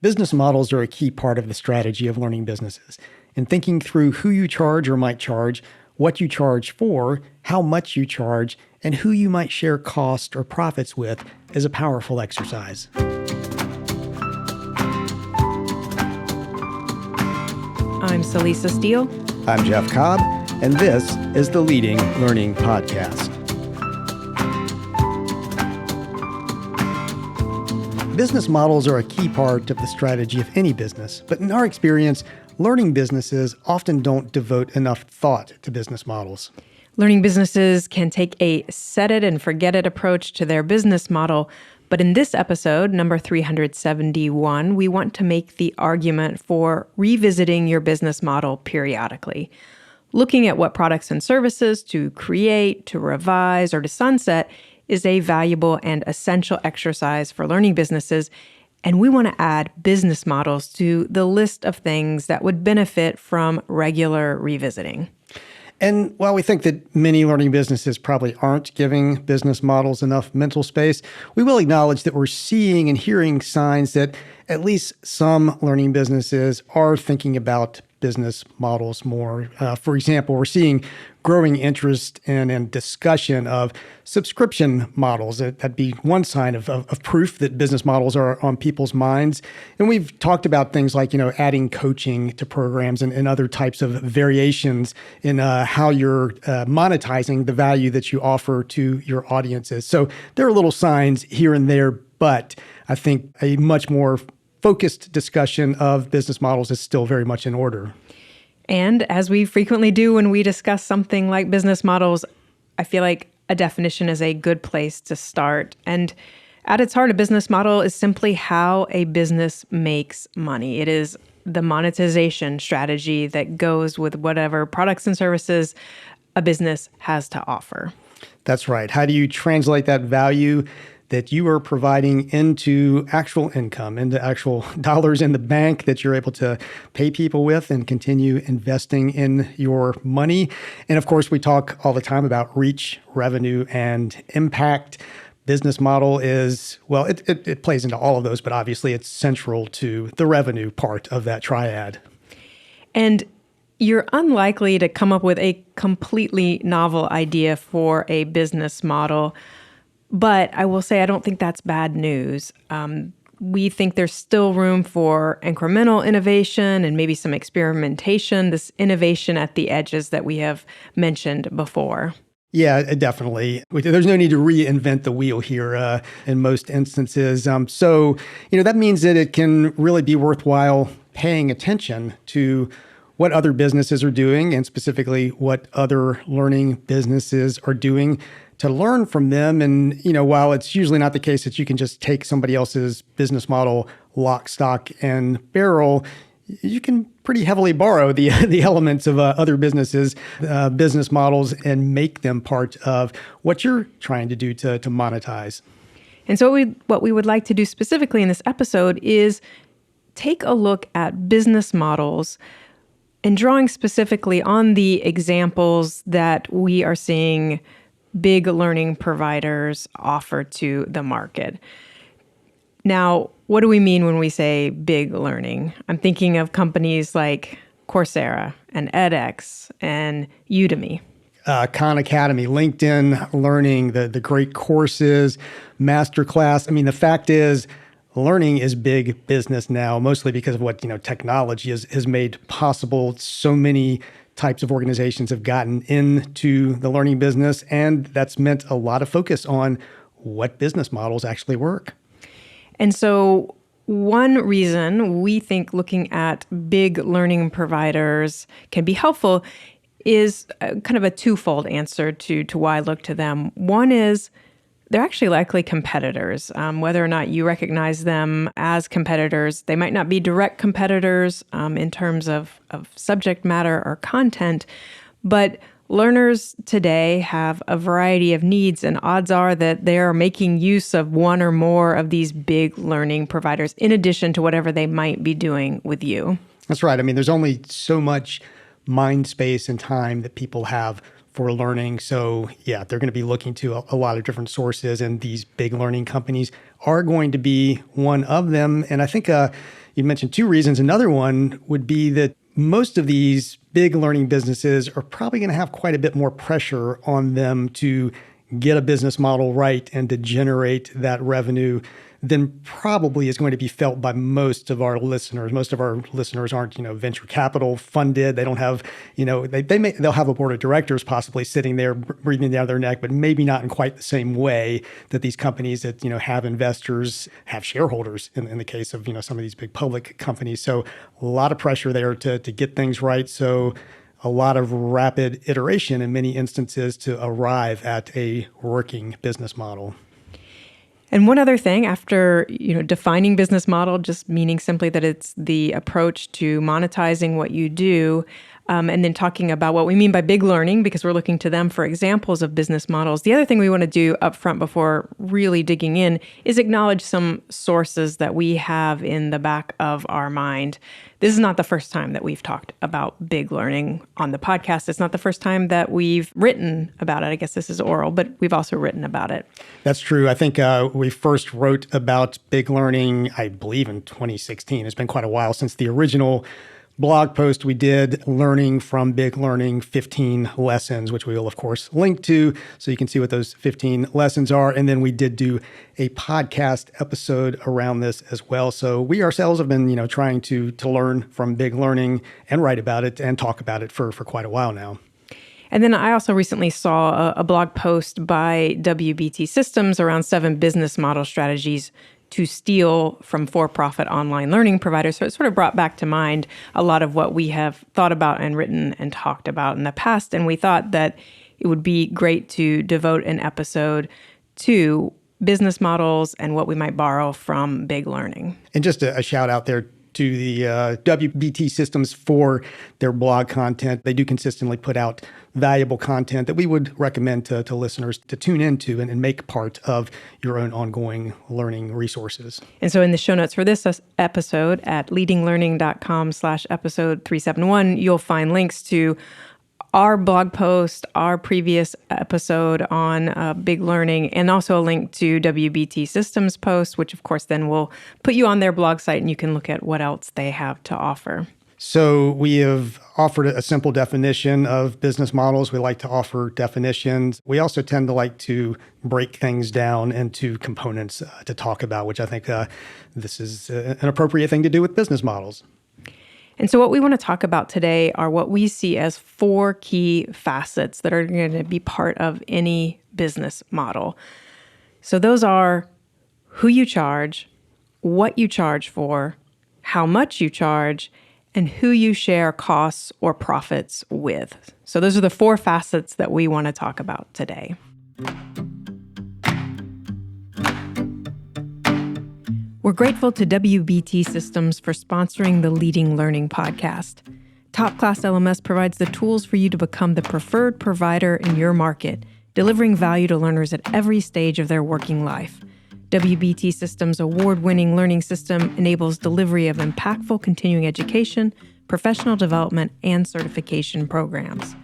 Business models are a key part of the strategy of learning businesses. And thinking through who you charge or might charge, what you charge for, how much you charge, and who you might share cost or profits with is a powerful exercise. I'm Celisa Steele. I'm Jeff Cobb, and this is the Leading Learning Podcast. Business models are a key part of the strategy of any business, but in our experience, learning businesses often don't devote enough thought to business models. Learning businesses can take a set it and forget it approach to their business model, but in this episode, number 371, we want to make the argument for revisiting your business model periodically. Looking at what products and services to create, to revise, or to sunset is a valuable and essential exercise for learning businesses, and we want to add business models to the list of things that would benefit from regular revisiting. And while we think that many learning businesses probably aren't giving business models enough mental space, we will acknowledge that we're seeing and hearing signs that at least some learning businesses are thinking about business models more. For example, we're seeing growing interest and discussion of subscription models. That'd be one sign of proof that business models are on people's minds. And we've talked about things like, adding coaching to programs and other types of variations in how you're monetizing the value that you offer to your audiences. So there are little signs here and there, but I think a much more focused discussion of business models is still very much in order. And as we frequently do when we discuss something like business models, I feel like a definition is a good place to start. And at its heart, a business model is simply how a business makes money. It is the monetization strategy that goes with whatever products and services a business has to offer. That's right. How do you translate that value that you are providing into actual income, into actual dollars in the bank that you're able to pay people with and continue investing in your money? And of course, we talk all the time about reach, revenue, and impact. Business model is, well, it plays into all of those, but obviously it's central to the revenue part of that triad. And you're unlikely to come up with a completely novel idea for a business model. But I will say I don't think that's bad news. We think there's still room for incremental innovation and maybe some experimentation, this innovation at the edges that we have mentioned before. Yeah, definitely. There's no need to reinvent the wheel here in most instances. So that means that it can really be worthwhile paying attention to what other businesses are doing and specifically what other learning businesses are doing to learn from them. And, while it's usually not the case that you can just take somebody else's business model lock, stock, and barrel, you can pretty heavily borrow the elements of other businesses, business models, and make them part of what you're trying to do to monetize. And so what we would like to do specifically in this episode is take a look at business models and drawing specifically on the examples that we are seeing big learning providers offer to the market. Now, what do we mean when we say big learning? I'm thinking of companies like Coursera and edX and Udemy. Khan Academy, LinkedIn Learning, the great courses, Masterclass. I mean, the fact is, learning is big business now, mostly because of what technology has made possible. So many types of organizations have gotten into the learning business, and that's meant a lot of focus on what business models actually work. And so one reason we think looking at big learning providers can be helpful is kind of a twofold answer to why I look to them. One is they're actually likely competitors. Whether or not you recognize them as competitors, they might not be direct competitors in terms of subject matter or content, but learners today have a variety of needs, and odds are that they're making use of one or more of these big learning providers in addition to whatever they might be doing with you. That's right. I mean, there's only so much mind space and time that people have for learning. So yeah, they're going to be looking to a lot of different sources, and these big learning companies are going to be one of them. And I think, You mentioned two reasons. Another one would be that most of these big learning businesses are probably going to have quite a bit more pressure on them to get a business model right and to generate that revenue than probably is going to be felt by most of our listeners. Most of our listeners aren't, venture capital funded. They don't have, they'll have a board of directors possibly sitting there breathing down their neck, but maybe not in quite the same way that these companies that, have investors, have shareholders in the case of, some of these big public companies. So a lot of pressure there to get things right. So a lot of rapid iteration in many instances to arrive at a working business model. And one other thing, after defining business model, just meaning simply that it's the approach to monetizing what you do, and then talking about what we mean by big learning, because we're looking to them for examples of business models. The other thing we want to do up front before really digging in is acknowledge some sources that we have in the back of our mind. This is not the first time that we've talked about big learning on the podcast. It's not the first time that we've written about it. I guess this is oral, but we've also written about it. That's true. I think we first wrote about big learning, I believe, in 2016. It's been quite a while since the original blog post we did, Learning from Big Learning, 15 lessons, which we will, of course, link to so you can see what those 15 lessons are. And then we did do a podcast episode around this as well. So we ourselves have been, trying to learn from big learning and write about it and talk about it for quite a while now. And then I also recently saw a blog post by WBT Systems around 7 business model strategies to steal from for-profit online learning providers. So it sort of brought back to mind a lot of what we have thought about and written and talked about in the past. And we thought that it would be great to devote an episode to business models and what we might borrow from big learning. And just a shout out there to the WBT Systems for their blog content. They do consistently put out valuable content that we would recommend to listeners to tune into and make part of your own ongoing learning resources. And so in the show notes for this episode at leadinglearning.com/episode 371, you'll find links to our blog post, our previous episode on big learning, and also a link to WBT Systems post, which of course then will put you on their blog site and you can look at what else they have to offer. So we have offered a simple definition of business models. We like to offer definitions. We also tend to like to break things down into components to talk about, which I think this is an appropriate thing to do with business models. And so what we want to talk about today are what we see as 4 key facets that are going to be part of any business model. So those are who you charge, what you charge for, how much you charge, and who you share costs or profits with. So those are the 4 facets that we want to talk about today. We're grateful to WBT Systems for sponsoring the Leading Learning podcast. TopClass LMS provides the tools for you to become the preferred provider in your market, delivering value to learners at every stage of their working life. WBT Systems' award-winning learning system enables delivery of impactful continuing education, professional development, and certification programs.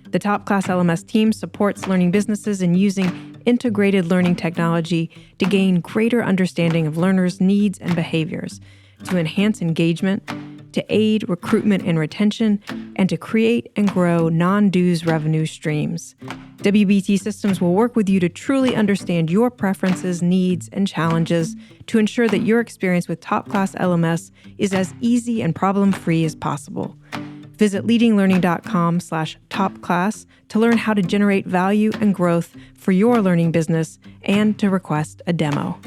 The TopClass LMS team supports learning businesses in using integrated learning technology to gain greater understanding of learners' needs and behaviors, to enhance engagement, to aid recruitment and retention, and to create and grow non-dues revenue streams. WBT Systems will work with you to truly understand your preferences, needs, and challenges to ensure that your experience with TopClass LMS is as easy and problem-free as possible. Visit leadinglearning.com/topclass to learn how to generate value and growth for your learning business and to request a demo.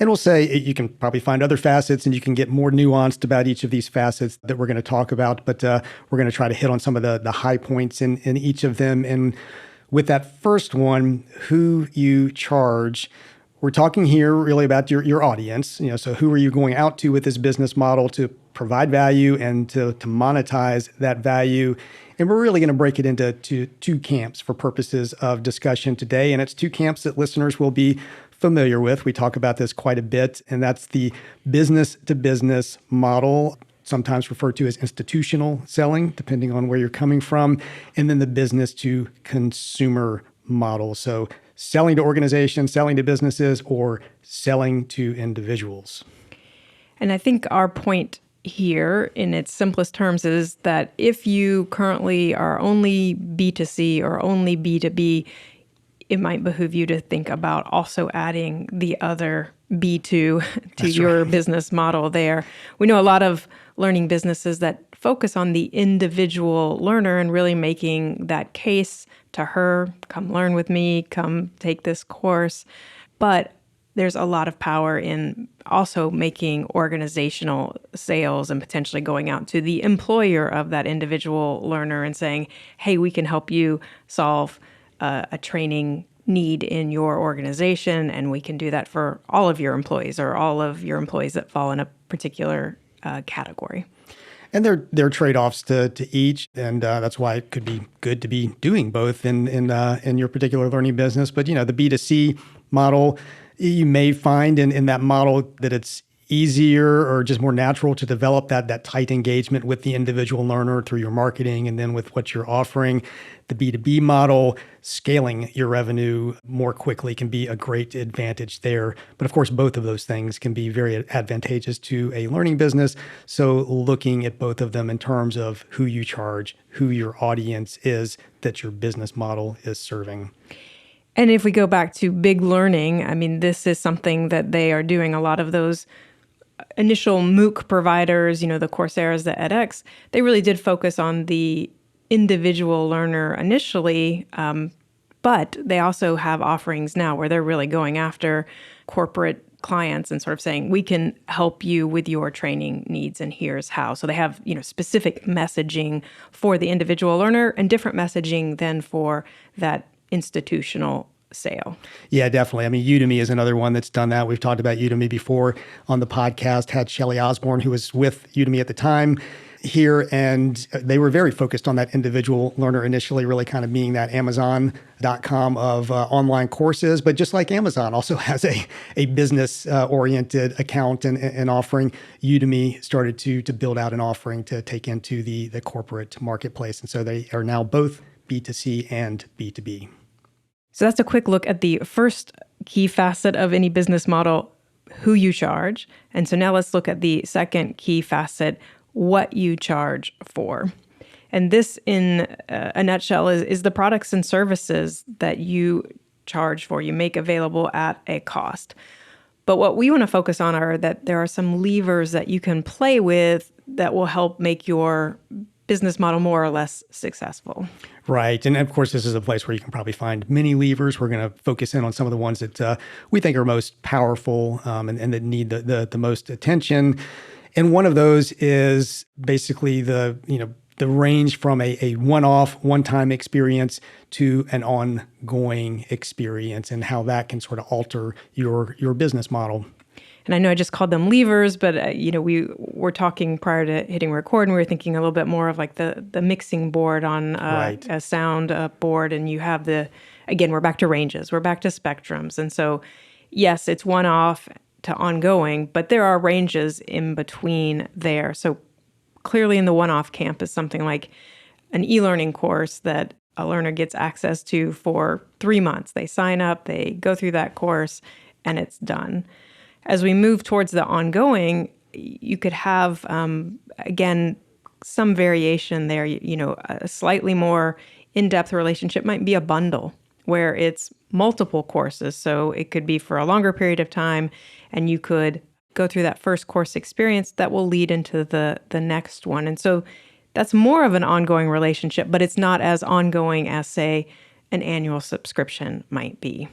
And we'll say you can probably find other facets and you can get more nuanced about each of these facets that we're going to talk about, but we're going to try to hit on some of the high points in each of them. And with that first one, who you charge, we're talking here really about your audience. So who are you going out to with this business model to provide value and to monetize that value? And we're really going to break it into two camps for purposes of discussion today. And it's 2 camps that listeners will be familiar with. We talk about this quite a bit, and that's the business-to-business model, sometimes referred to as institutional selling, depending on where you're coming from, and then the business-to-consumer model. So selling to organizations, selling to businesses, or selling to individuals. And I think our point here in its simplest terms is that if you currently are only B2C or only B2B, it might behoove you to think about also adding the other B2 to That's your right. business model there. We know a lot of learning businesses that focus on the individual learner and really making that case to her, come learn with me, come take this course. But there's a lot of power in also making organizational sales and potentially going out to the employer of that individual learner and saying, hey, we can help you solve a training need in your organization, and we can do that for all of your employees or all of your employees that fall in a particular category. And there are trade-offs to each, and that's why it could be good to be doing both in your particular learning business. But the B2C model, you may find in that model that it's easier or just more natural to develop that tight engagement with the individual learner through your marketing and then with what you're offering. The B2B model, scaling your revenue more quickly can be a great advantage there. But of course, both of those things can be very advantageous to a learning business. So looking at both of them in terms of who you charge, who your audience is that your business model is serving. And if we go back to big learning, I mean, this is something that they are doing. A lot of those initial MOOC providers, the Coursera's, the edX, they really did focus on the individual learner initially, but they also have offerings now where they're really going after corporate clients and sort of saying, we can help you with your training needs and here's how. So they have, specific messaging for the individual learner and different messaging than for that institutional sale. Yeah, definitely. I mean, Udemy is another one that's done that. We've talked about Udemy before on the podcast, had Shelley Osborne, who was with Udemy at the time here, and they were very focused on that individual learner initially, really kind of being that Amazon.com of online courses. But just like Amazon also has a business-oriented account and offering, Udemy started to build out an offering to take into the corporate marketplace. And so they are now both B2C and B2B. So that's a quick look at the first key facet of any business model, who you charge. And so now let's look at the second key facet, what you charge for. And this, in a nutshell, is the products and services that you charge for, you make available at a cost. But what we want to focus on are that there are some levers that you can play with that will help make your business model more or less successful. Right. And of course, this is a place where you can probably find many levers. We're going to focus in on some of the ones that we think are most powerful and that need the most attention. And one of those is basically the range from a one-off, one-time experience to an ongoing experience and how that can sort of alter your business model. And I know I just called them levers, but we were talking prior to hitting record, and we were thinking a little bit more of like the mixing board on Right. a sound board, and you have again, we're back to ranges, we're back to spectrums, and so yes, it's one-off to ongoing, but there are ranges in between there. So clearly, in the one-off camp is something like an e-learning course that a learner gets access to for 3 months. They sign up, they go through that course, and it's done. As we move towards the ongoing, you could have, again, some variation there. A slightly more in-depth relationship might be a bundle where it's multiple courses. So it could be for a longer period of time, and you could go through that first course experience that will lead into the next one. And so that's more of an ongoing relationship, but it's not as ongoing as, say, an annual subscription might be.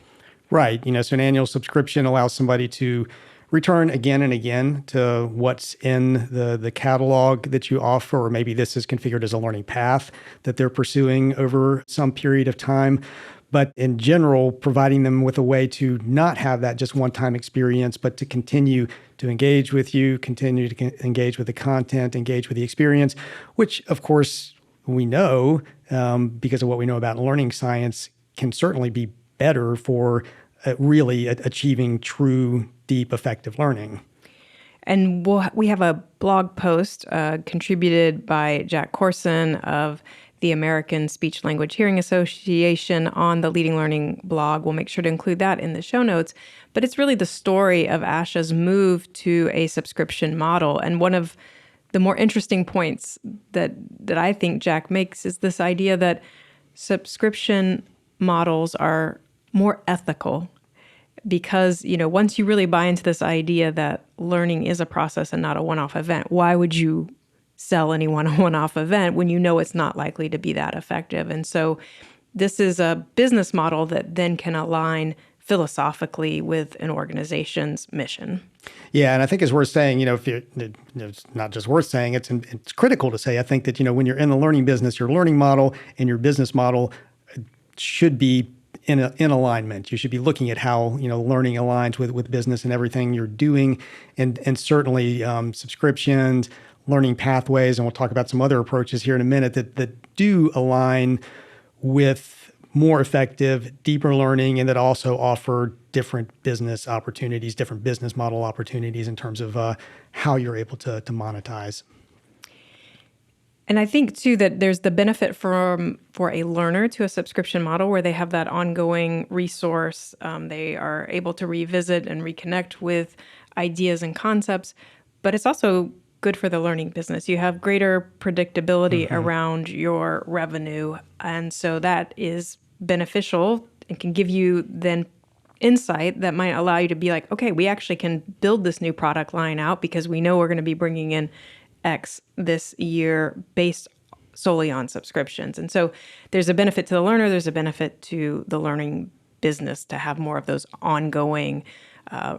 Right. So an annual subscription allows somebody to return again and again to what's in the catalog that you offer, or maybe this is configured as a learning path that they're pursuing over some period of time. But in general, providing them with a way to not have that just one-time experience, but to continue to engage with you, continue to engage with the content, engage with the experience, which, of course, we know, because of what we know about learning science, can certainly be better for really achieving true, deep, effective learning. And we have a blog post contributed by Jack Corson of the American Speech Language Hearing Association on the Leading Learning blog. We'll make sure to include that in the show notes. But it's really the story of ASHA's move to a subscription model. And one of the more interesting points that I think Jack makes is this idea that subscription models are more ethical because, once you really buy into this idea that learning is a process and not a one-off event, why would you sell anyone a one-off event when you know it's not likely to be that effective? And so this is a business model that then can align philosophically with an organization's mission. Yeah, and I think it's worth saying, it's not just worth saying, it's critical to say, I think that, when you're in the learning business, your learning model and your business model should be in alignment. You should be looking at how, learning aligns with business and everything you're doing. And certainly subscriptions, learning pathways, and we'll talk about some other approaches here in a minute that do align with more effective, deeper learning, and that also offer different business opportunities, different business model opportunities in terms of how you're able to monetize. And I think, too, that there's the benefit for a learner to a subscription model where they have that ongoing resource. They are able to revisit and reconnect with ideas and concepts. But it's also good for the learning business. You have greater predictability around your revenue. And so that is beneficial and can give you then insight that might allow you to be like, okay, we actually can build this new product line out because we know we're going to be bringing in X this year based solely on subscriptions. And so there's a benefit to the learner, there's a benefit to the learning business to have more of those ongoing,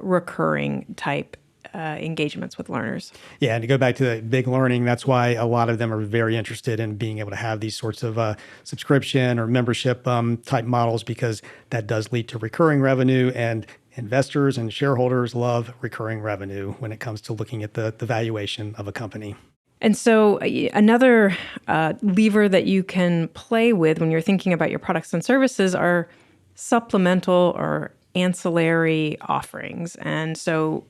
recurring type engagements with learners. Yeah, and to go back to the big learning, that's why a lot of them are very interested in being able to have these sorts of subscription or membership type models, because that does lead to recurring revenue, and investors and shareholders love recurring revenue when it comes to looking at the valuation of a company. And so another lever that you can play with when you're thinking about your products and services are supplemental or ancillary offerings. And so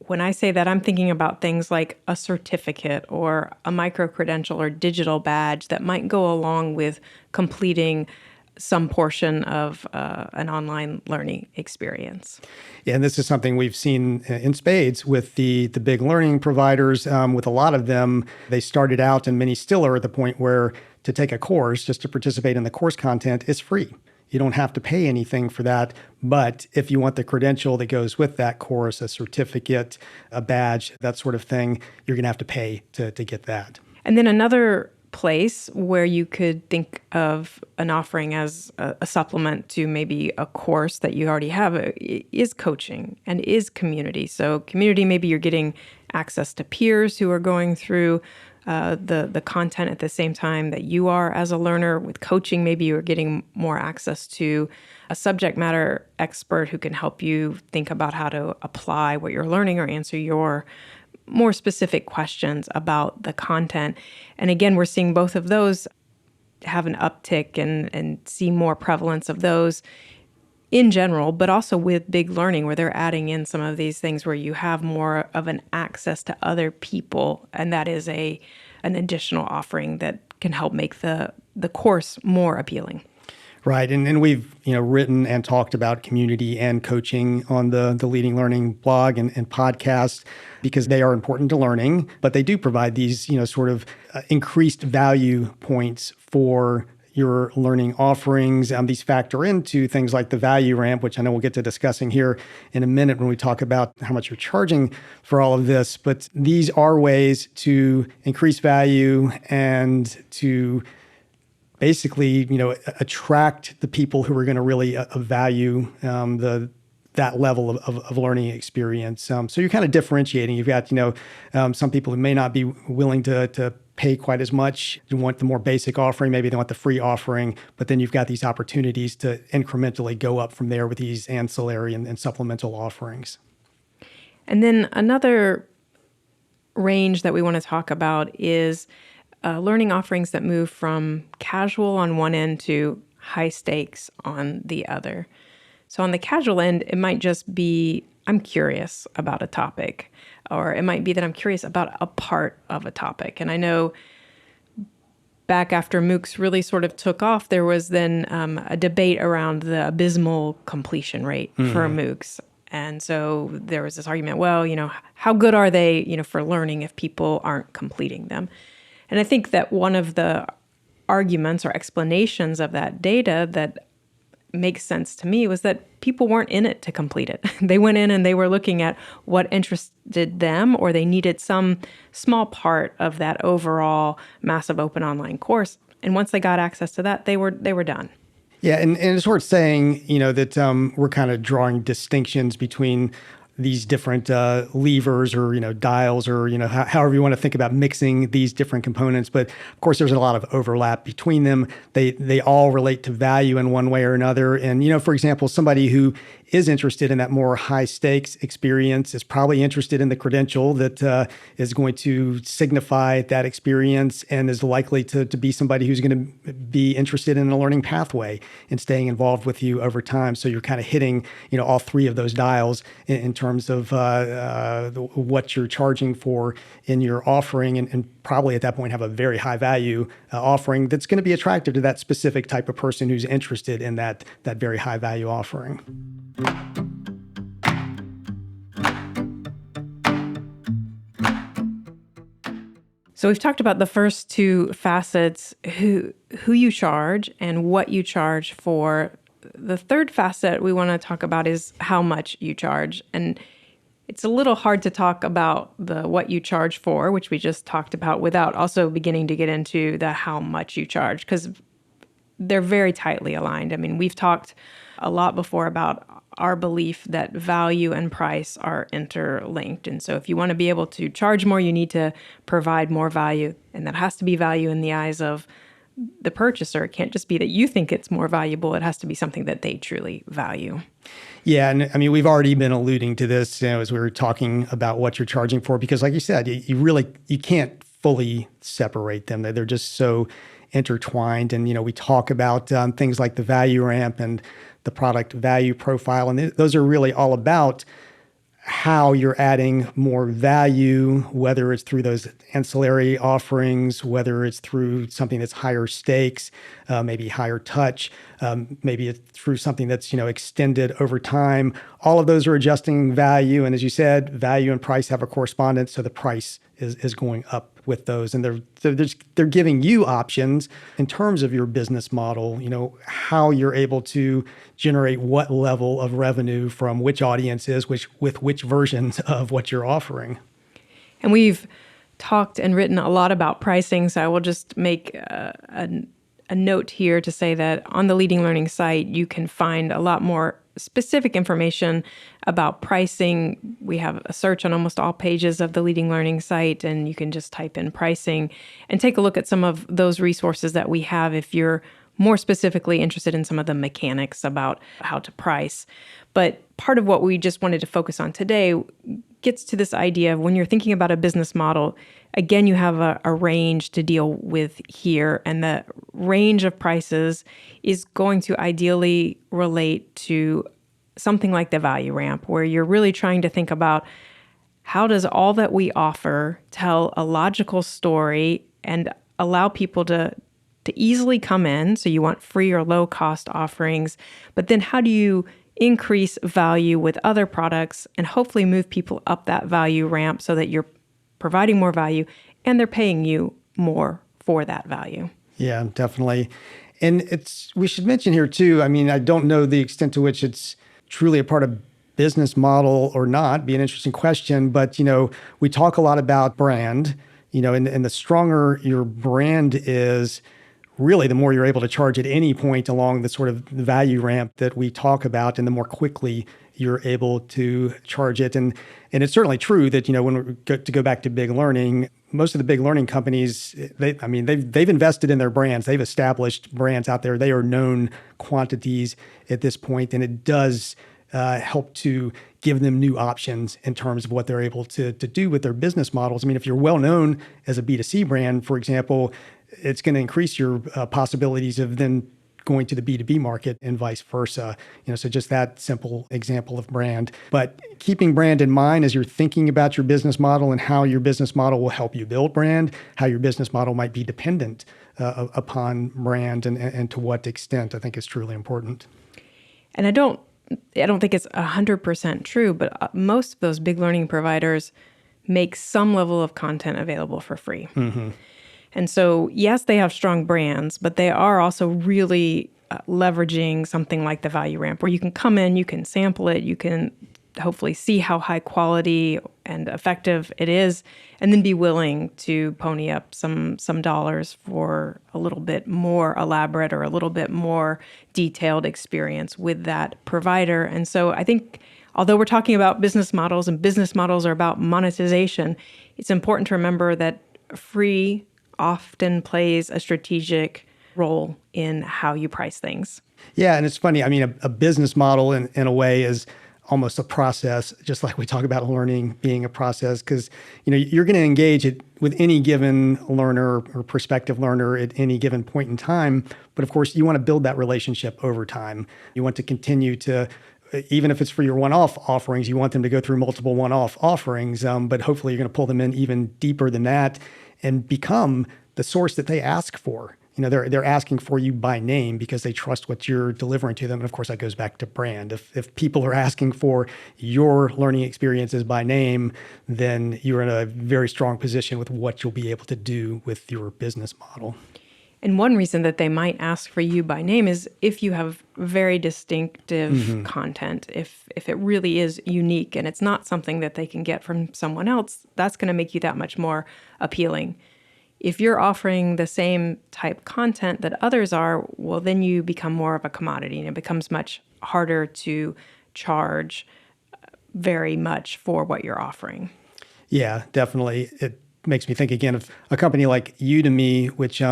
when I say that, I'm thinking about things like a certificate or a micro-credential or digital badge that might go along with completing some portion of an online learning experience. Yeah, and this is something we've seen in spades with the big learning providers. With a lot of them, they started out, and many still are at the point where to take a course, just to participate in the course content, is free. You don't have to pay anything for that. But if you want the credential that goes with that course, a certificate, a badge, that sort of thing, you're going to have to pay to get that. And then another place where you could think of an offering as a supplement to maybe a course that you already have is coaching and is community. So community, maybe you're getting access to peers who are going through the content at the same time that you are as a learner. With coaching, maybe you're getting more access to a subject matter expert who can help you think about how to apply what you're learning or answer your more specific questions about the content. And again, we're seeing both of those have an uptick and see more prevalence of those in general, but also with big learning, where they're adding in some of these things where you have more of an access to other people. And that is an additional offering that can help make the course more appealing. Right. And we've written and talked about community and coaching on the Leading Learning blog and podcast, because they are important to learning, but they do provide these sort of increased value points for your learning offerings. These factor into things like the value ramp, which I know we'll get to discussing here in a minute when we talk about how much you're charging for all of this. But these are ways to increase value and to basically, attract the people who are going to really value that level of learning experience. So you're kind of differentiating. You've got, some people who may not be willing to pay quite as much. You want the more basic offering, maybe they want the free offering, but then you've got these opportunities to incrementally go up from there with these ancillary and supplemental offerings. And then another range that we want to talk about is learning offerings that move from casual on one end to high stakes on the other. So on the casual end, it might just be, I'm curious about a topic, or it might be that I'm curious about a part of a topic. And I know back after MOOCs really sort of took off, there was then a debate around the abysmal completion rate for MOOCs. And so there was this argument, well, how good are they, for learning if people aren't completing them? And I think that one of the arguments or explanations of that data that makes sense to me was that people weren't in it to complete it. They went in and they were looking at what interested them, or they needed some small part of that overall massive open online course. And once they got access to that, they were done. Yeah, and it's worth saying, that we're kind of drawing distinctions between these different levers or, dials or, however you want to think about mixing these different components. But of course, there's a lot of overlap between them. They all relate to value in one way or another. And, for example, somebody who is interested in that more high stakes experience is probably interested in the credential that is going to signify that experience and is likely to be somebody who's going to be interested in a learning pathway and staying involved with you over time. So you're kind of hitting, all three of those dials in terms of what you're charging for in your offering, and probably at that point have a very high value offering that's going to be attractive to that specific type of person who's interested in that very high value offering. So we've talked about the first two facets, who you charge and what you charge for. The third facet we want to talk about is how much you charge. And it's a little hard to talk about the what you charge for, which we just talked about, without also beginning to get into the how much you charge, because they're very tightly aligned. I mean, we've talked a lot before about our belief that value and price are interlinked. And so if you want to be able to charge more, you need to provide more value. And that has to be value in the eyes of the purchaser. It can't just be that you think it's more valuable. It has to be something that they truly value. Yeah, and I mean, we've already been alluding to this, as we were talking about what you're charging for, because like you said, you can't fully separate them. They're just so intertwined. And, we talk about things like the value ramp and the product value profile. And those are really all about how you're adding more value, whether it's through those ancillary offerings, whether it's through something that's higher stakes, maybe higher touch, maybe it's through something that's, extended over time. All of those are adjusting value. And as you said, value and price have a correspondence. So the price is going up with those. And they're giving you options in terms of your business model, how you're able to generate what level of revenue from which audiences, with which versions of what you're offering. And we've talked and written a lot about pricing, so I will just make a note here to say that on the Leading Learning site, you can find a lot more specific information about pricing. We have a search on almost all pages of the Leading Learning site, and you can just type in pricing and take a look at some of those resources that we have if you're more specifically interested in some of the mechanics about how to price. But part of what we just wanted to focus on today gets to this idea of when you're thinking about a business model, again, you have a range to deal with here, and the range of prices is going to ideally relate to something like the value ramp, where you're really trying to think about how does all that we offer tell a logical story and allow people to easily come in. So you want free or low cost offerings, but then how do you increase value with other products and hopefully move people up that value ramp so that you're providing more value and they're paying you more for that value. Yeah, definitely. And we should mention here too, I mean, I don't know the extent to which it's truly a part of business model or not, be an interesting question, but we talk a lot about brand, and the stronger your brand is, really, the more you're able to charge at any point along the sort of value ramp that we talk about, and the more quickly you're able to charge it. And it's certainly true that, when we go back to big learning, most of the big learning companies, they've invested in their brands. They've established brands out there. They are known quantities at this point, and it does help to give them new options in terms of what they're able to do with their business models. I mean, if you're well known as a B2C brand, for example, it's going to increase your possibilities of then going to the B2B market and vice versa. So just that simple example of brand. But keeping brand in mind as you're thinking about your business model and how your business model will help you build brand, how your business model might be dependent upon brand and to what extent, I think is truly important. And I don't think it's 100% true, but most of those big learning providers make some level of content available for free. Mm-hmm. And so, yes, they have strong brands, but they are also really leveraging something like the value ramp, where you can come in, you can sample it, you can hopefully see how high quality and effective it is, and then be willing to pony up some dollars for a little bit more elaborate or a little bit more detailed experience with that provider. And so I think, although we're talking about business models and business models are about monetization, it's important to remember that free often plays a strategic role in how you price things. Yeah, and it's funny. I mean, a business model in a way is almost a process, just like we talk about learning being a process, because you're going to engage it with any given learner or prospective learner at any given point in time. But of course, you want to build that relationship over time. You want to continue to, even if it's for your one-off offerings, you want them to go through multiple one-off offerings, but hopefully you're going to pull them in even deeper than that and become the source that they ask for. They're asking for you by name because they trust what you're delivering to them. And of course, that goes back to brand. If people are asking for your learning experiences by name, then you're in a very strong position with what you'll be able to do with your business model. And one reason that they might ask for you by name is if you have very distinctive content, if it really is unique and it's not something that they can get from someone else, that's going to make you that much more appealing. If you're offering the same type content that others are, well, then you become more of a commodity and it becomes much harder to charge very much for what you're offering. Yeah, definitely. It makes me think again of a company like Udemy, which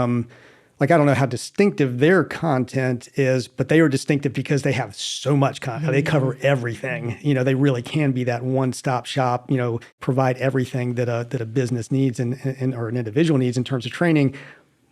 I don't know how distinctive their content is, but they are distinctive because they have so much content. Mm-hmm. They cover everything. They really can be that one-stop shop, provide everything that a business needs and or an individual needs in terms of training.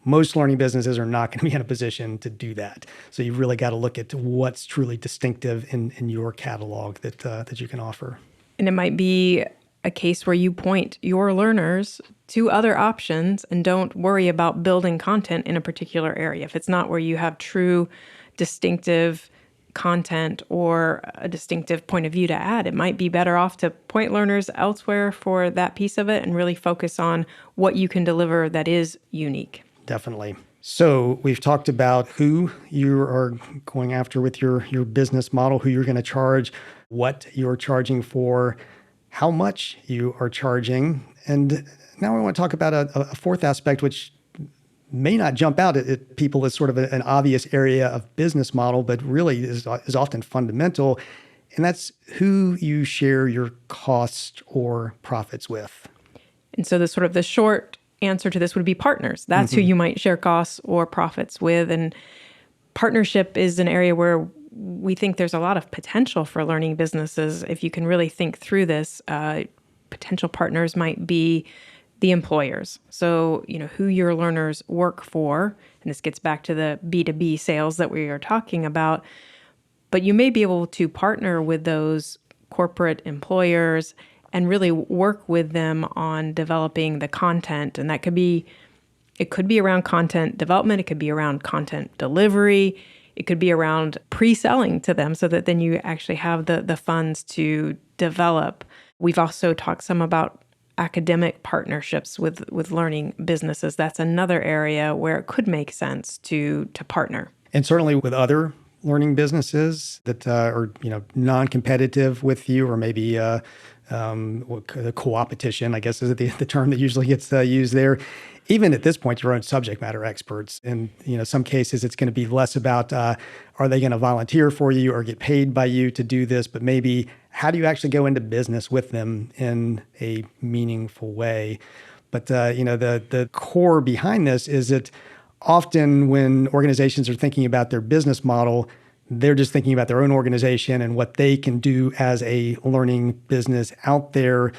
Most learning businesses are not going to be in a position to do that. So you've really got to look at what's truly distinctive in your catalog that you can offer. And it might be a case where you point your learners to other options and don't worry about building content in a particular area. If it's not where you have true distinctive content or a distinctive point of view to add, it might be better off to point learners elsewhere for that piece of it and really focus on what you can deliver that is unique. Definitely. So we've talked about who you are going after with your business model, who you're going to charge, what you're charging for, how much you are charging. And now I want to talk about a fourth aspect, which may not jump out at people as sort of an obvious area of business model, but really is often fundamental. And that's who you share your costs or profits with. And so the short answer to this would be partners. That's who you might share costs or profits with. And partnership is an area where we think there's a lot of potential for learning businesses. If you can really think through this, potential partners might be the employers. So, who your learners work for, and this gets back to the B2B sales that we are talking about, but you may be able to partner with those corporate employers and really work with them on developing the content. And it could be around content development, it could be around content delivery, it could be around pre-selling to them so that then you actually have the funds to develop. We've also talked some about academic partnerships with learning businesses. That's another area where it could make sense to partner. And certainly with other learning businesses that are non-competitive with you, or maybe the co-opetition, I guess is the term that usually gets used there. Even at this point, your own subject matter experts. In some cases, it's going to be less about are they going to volunteer for you or get paid by you to do this, but maybe how do you actually go into business with them in a meaningful way? But the core behind this is that often when organizations are thinking about their business model, they're just thinking about their own organization and what they can do as a learning business out there.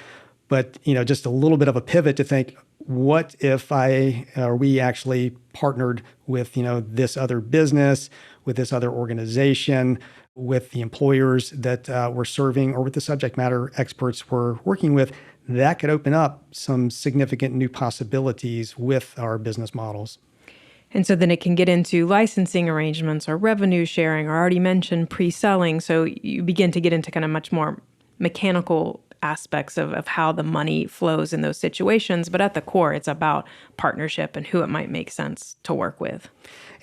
But just a little bit of a pivot to think, what if we actually partnered with, this other business, with this other organization, with the employers that we're serving, or with the subject matter experts we're working with? That could open up some significant new possibilities with our business models. And so then it can get into licensing arrangements or revenue sharing, or I already mentioned pre-selling. So you begin to get into kind of much more mechanical aspects of how the money flows in those situations. But at the core, it's about partnership and who it might make sense to work with.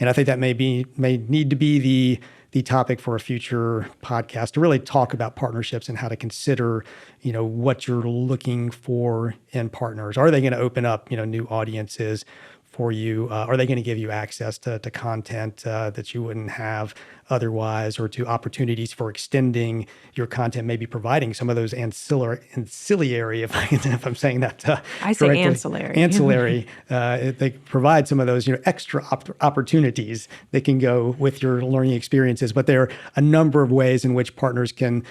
And I think that may need to be the topic for a future podcast, to really talk about partnerships and how to consider, what you're looking for in partners. Are they going to open up, new audiences for you? Are they going to give you access to content that you wouldn't have otherwise, or to opportunities for extending your content, maybe providing some of those ancillary, if I'm saying that I say correctly. ancillary. They provide some of those, extra opportunities that can go with your learning experiences. But there are a number of ways in which partners can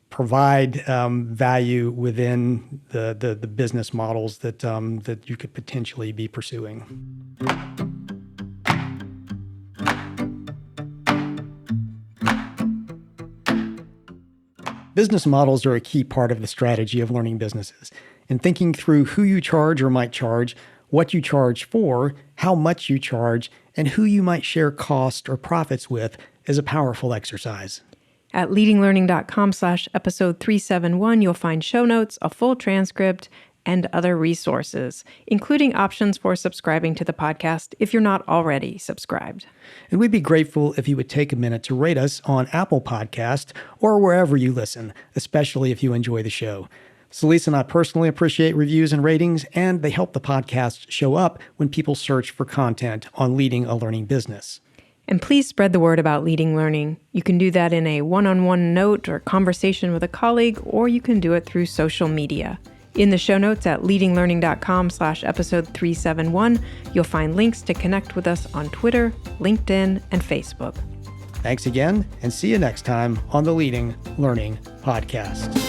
provide value within the business models that you could potentially be pursuing. Business models are a key part of the strategy of learning businesses. And thinking through who you charge or might charge, what you charge for, how much you charge, and who you might share cost or profits with is a powerful exercise. At leadinglearning.com/episode 371, you'll find show notes, a full transcript, and other resources, including options for subscribing to the podcast if you're not already subscribed. And we'd be grateful if you would take a minute to rate us on Apple Podcast or wherever you listen, especially if you enjoy the show. Celeste and I personally appreciate reviews and ratings, and they help the podcast show up when people search for content on leading a learning business. And please spread the word about Leading Learning. You can do that in a one-on-one note or conversation with a colleague, or you can do it through social media. In the show notes at leadinglearning.com/episode 371, you'll find links to connect with us on Twitter, LinkedIn, and Facebook. Thanks again, and see you next time on the Leading Learning Podcast.